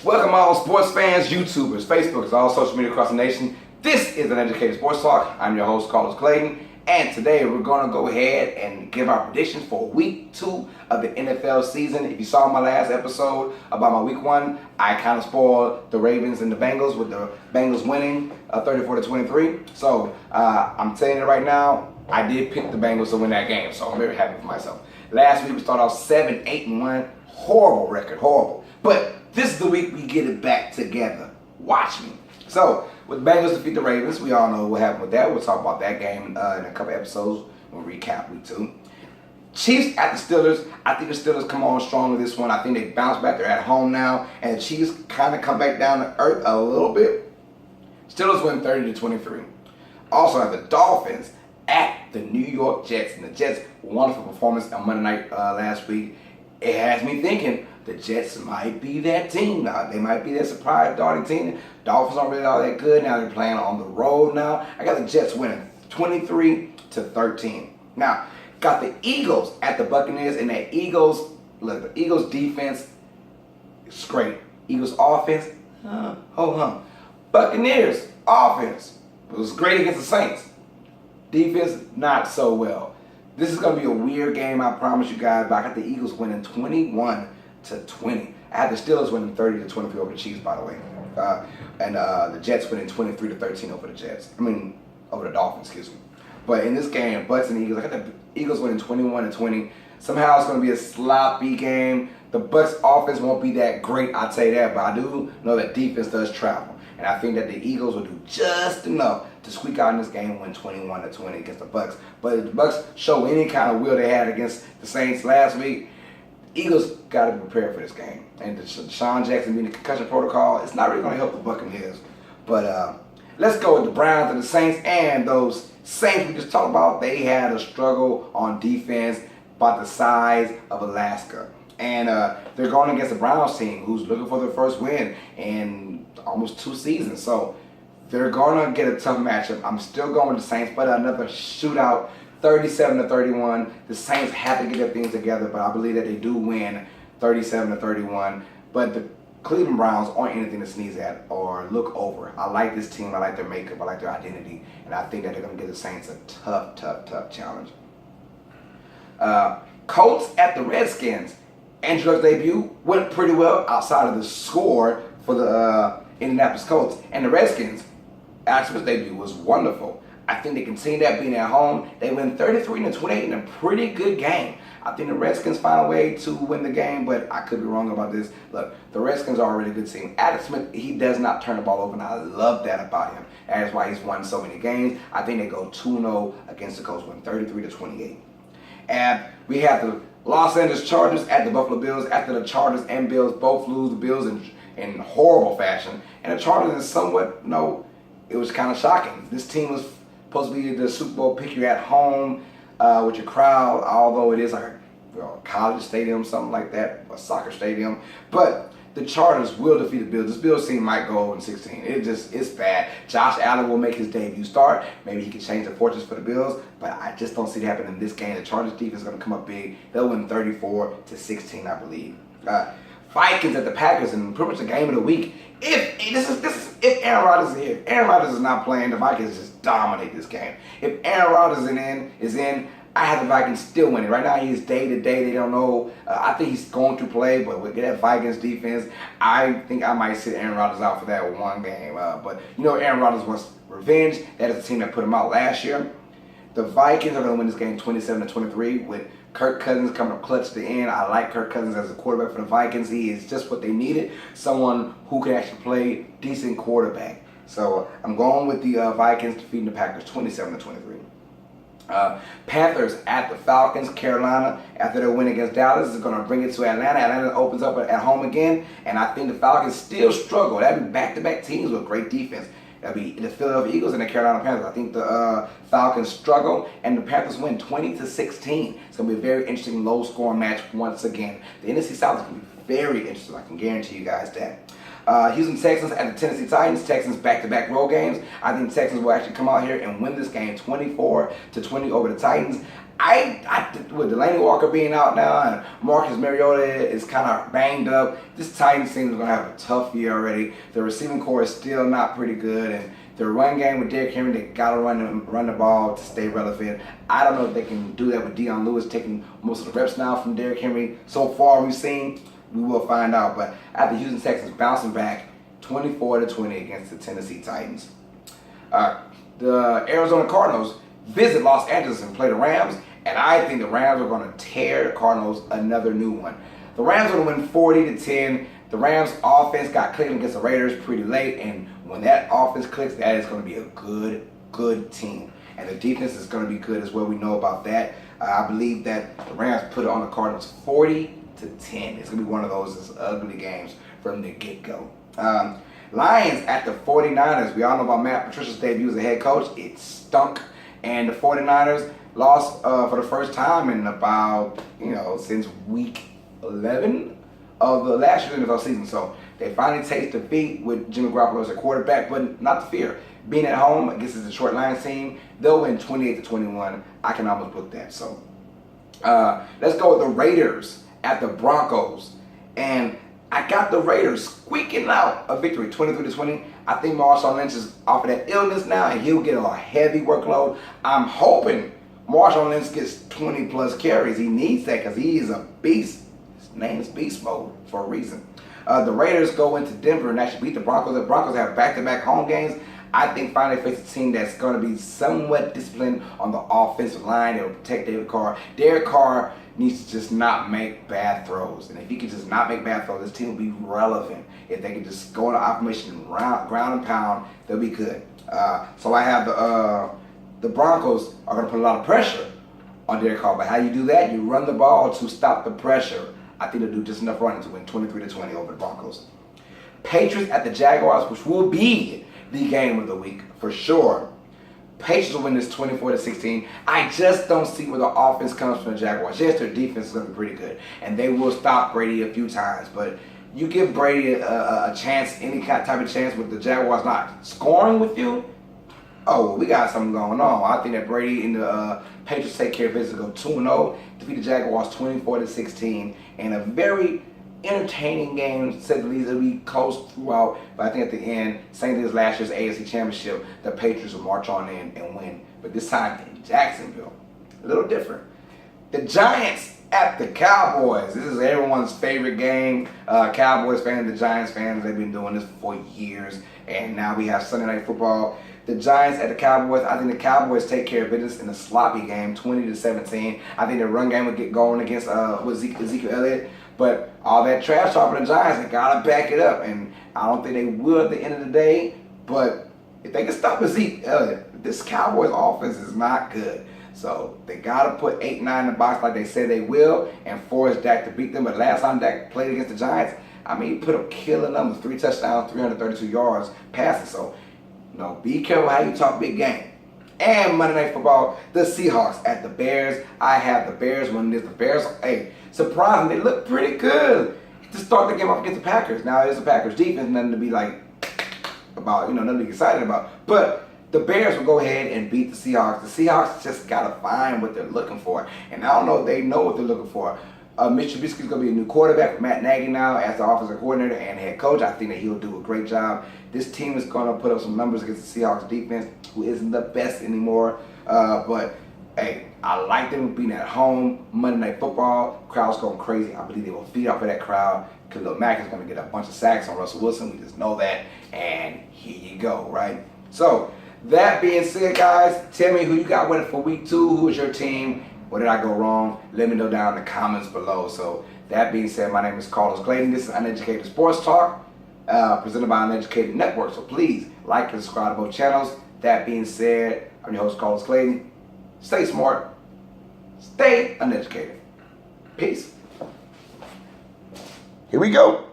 Welcome all sports fans, YouTubers, Facebookers, all social media across the nation. This is Uneducated Sports Talk. I'm your host, Clayton, and today we're going to go ahead and give our predictions for week 2 of the NFL season. If you saw my last episode about my week 1, I kind of spoiled the Ravens and the Bengals with the Bengals winning 34-23. So I'm telling you right now, I did pick the Bengals to win that game, so I'm very happy with myself. Last week we started off 7-8-1, horrible record, horrible. But this is the week we get it back together. Watch me. So, with Bengals defeat the Ravens, we all know what happened with that. We'll talk about that game in a couple episodes. We'll recap week 2. Chiefs at the Steelers. I think the Steelers come on strong with this one. I think they bounce back. They're at home now. And the Chiefs kind of come back down to earth a little bit. Steelers win 30-23. Also have the Dolphins at the New York Jets. And the Jets, wonderful performance on Monday night last week. It has me thinking the Jets might be that team now. They might be that surprise darting team. Dolphins aren't really all that good. Now they're playing on the road now. I got the Jets winning 23-13. Now, got the Eagles at the Buccaneers, and that Eagles, look, the Eagles defense is great. Eagles offense, Buccaneers offense, it was great against the Saints. Defense, not so well. This is going to be a weird game, I promise you guys, but I got the Eagles winning 21-20. I had the Steelers winning 30-23 over the Chiefs, by the way. And the Jets winning 23-13 over the Jets. Over the Dolphins, excuse me. But in this game, Bucs and Eagles, I got the Eagles winning 21-20. Somehow it's going to be a sloppy game. The Bucs offense won't be that great, I'll tell you that, but I do know that defense does travel. And I think that the Eagles will do just enough to squeak out in this game and win 21-20 against the Bucs. But if the Bucs show any kind of will they had against the Saints last week, Eagles got to be prepared for this game. And Deshaun Jackson being the concussion protocol, it's not really going to help the Buccaneers. But let's go with the Browns and the Saints. And those Saints we just talked about, they had a struggle on defense about the size of Alaska. And they're going against the Browns team who's looking for their first win in almost 2 seasons. So they're going to get a tough matchup. I'm still going with the Saints, but another shootout, 37-31. The Saints have to get their things together, but I believe that they do win 37-31. But the Cleveland Browns aren't anything to sneeze at or look over. I like this team. I like their makeup. I like their identity. And I think that they're going to give the Saints a tough challenge. Colts at the Redskins. Andrew Luck's debut went pretty well outside of the score for the Indianapolis Colts. And the Redskins, Alex Smith's debut was wonderful. I think they continue that being at home. They win 33-28 in a pretty good game. I think the Redskins find a way to win the game, but I could be wrong about this. Look, the Redskins are a really good team. Alex Smith, he does not turn the ball over, and I love that about him. That's why he's won so many games. I think they go 2-0 against the Colts, win 33-28. And we have the Los Angeles Chargers at the Buffalo Bills. After the Chargers and Bills both lose, the Bills in horrible fashion. And the Chargers is somewhat, it was kind of shocking. This team was supposed to be the Super Bowl pick. You're at home with your crowd, although it is like a college stadium, something like that, a soccer stadium. But the Chargers will defeat the Bills. This Bills team might go 0-16. It's bad. Josh Allen will make his debut start. Maybe he can change the fortunes for the Bills, but I just don't see it happening in this game. The Chargers defense is going to come up big. They'll win 34-16, I believe. Vikings at the Packers, and pretty much the game of the week. If Aaron Rodgers is here, if Aaron Rodgers is not playing, the Vikings just dominate this game. If Aaron Rodgers is in, I have the Vikings still winning. Right now, he's day to day. They don't know. I think he's going to play, but with that Vikings defense, I think I might sit Aaron Rodgers out for that one game. But Aaron Rodgers wants revenge. That is the team that put him out last year. The Vikings are going to win this game 27-23 with Kirk Cousins coming up clutch at the end. I like Kirk Cousins as a quarterback for the Vikings. He is just what they needed. Someone who can actually play decent quarterback. So I'm going with the Vikings defeating the Packers 27-23. Panthers at the Falcons. Carolina, after their win against Dallas, is going to bring it to Atlanta. Atlanta opens up at home again, and I think the Falcons still struggle. That'd be back-to-back teams with great defense. That'd be the Philadelphia Eagles and the Carolina Panthers. I think the Falcons struggle, and the Panthers win 20-16. It's going to be a very interesting, low-scoring match once again. The NFC South is going to be very interesting. I can guarantee you guys that. Houston Texans at the Tennessee Titans. Texans back-to-back road games. I think Texans will actually come out here and win this game 24-20 over the Titans. With Delaney Walker being out now and Marcus Mariota is kind of banged up, this Titans team is going to have a tough year already. The receiving core is still not pretty good, and the run game with Derrick Henry, they got to run the ball to stay relevant. I don't know if they can do that with Deion Lewis taking most of the reps now from Derrick Henry. So far we've seen, we will find out. But after Houston Texans bouncing back 24-20 against the Tennessee Titans. The Arizona Cardinals visit Los Angeles and play the Rams, and I think the Rams are going to tear the Cardinals another new one. The Rams are going to win 40-10. The Rams offense got Clayton against the Raiders pretty late, and when that offense clicks, that is going to be a good team. And the defense is going to be good as well. We know about that. I believe that the Rams put it on the Cardinals 40-10. It's going to be one of those ugly games from the get-go. Lions at the 49ers. We all know about Matt Patricia's debut as a head coach. It stunk. And the 49ers lost for the first time in about, since week 11 of the last year's NFL season. So they finally taste defeat with Jimmy Garoppolo as a quarterback, but not to fear. Being at home against the Detroit Lions team, they'll win 28-21. I can almost book that. So let's go with the Raiders at the Broncos. And I got the Raiders squeaking out a victory, 23-20. I think Marshawn Lynch is off of that illness now, and he'll get a heavy workload. I'm hoping Marshawn Lynch gets 20-plus carries. He needs that because he is a beast. His name is Beast Mode for a reason. The Raiders go into Denver and actually beat the Broncos. The Broncos have back-to-back home games. I think finally face a team that's going to be somewhat disciplined on the offensive line. They'll protect David Carr. Derek Carr needs to just not make bad throws. And if he can just not make bad throws, this team will be relevant. If they can just go into operation ground and pound, they'll be good. So I have the Broncos are going to put a lot of pressure on Derek Carr. But how you do that? You run the ball to stop the pressure. I think they'll do just enough running to win 23-20 over the Broncos. Patriots at the Jaguars, which will be the game of the week for sure. Patriots will win this 24-16. I just don't see where the offense comes from the Jaguars. Yes, their defense is going to be pretty good, and they will stop Brady a few times. But you give Brady a chance, any kind of type of chance, with the Jaguars not scoring with you, oh, we got something going on. I think that Brady and the Patriots take care of business, go 2-0, defeat the Jaguars 24-16, and a very entertaining game, to say the least. It'll be close throughout, but I think at the end, same thing as last year's AFC Championship, the Patriots will march on in and win. But this time in Jacksonville, a little different. The Giants at the Cowboys. This is everyone's favorite game. Cowboys fans, the Giants fans, they've been doing this for years, and now we have Sunday Night Football. The Giants at the Cowboys. I think the Cowboys take care of business in a sloppy game, 20-17. I think the run game would get going against Ezekiel Elliott. But all that trash talk for the Giants, they got to back it up. And I don't think they will at the end of the day. But if they can stop Ezekiel Elliott, this Cowboys offense is not good. So they got to put 8-9 in the box like they said they will and force Dak to beat them. But last time Dak played against the Giants, he put up killer numbers, 3 touchdowns, 332 yards passing. So, be careful how you talk big game. And Monday Night Football, the Seahawks at the Bears. I have the Bears winning this. The Bears, surprising, they look pretty good to start the game off against the Packers. Now, it's the Packers defense, nothing to be about, nothing to be excited about. But the Bears will go ahead and beat the Seahawks. The Seahawks just got to find what they're looking for. And I don't know if they know what they're looking for. Mitch Trubisky is going to be a new quarterback with Matt Nagy now as the offensive coordinator and head coach. I think that he'll do a great job. This team is going to put up some numbers against the Seahawks defense, who isn't the best anymore. But I like them being at home. Monday Night Football, crowd's going crazy. I believe they will feed off of that crowd. Khalil Mack is going to get a bunch of sacks on Russell Wilson. We just know that. And here you go, right? So, that being said, guys, tell me who you got winning for week 2. Who is your team? Where did I go wrong? Let me know down in the comments below. So, that being said, my name is Carlos Clayton. This is Uneducated Sports Talk, presented by Uneducated Network. So, please like and subscribe to both channels. That being said, I'm your host, Carlos Clayton. Stay smart. Stay uneducated. Peace. Here we go.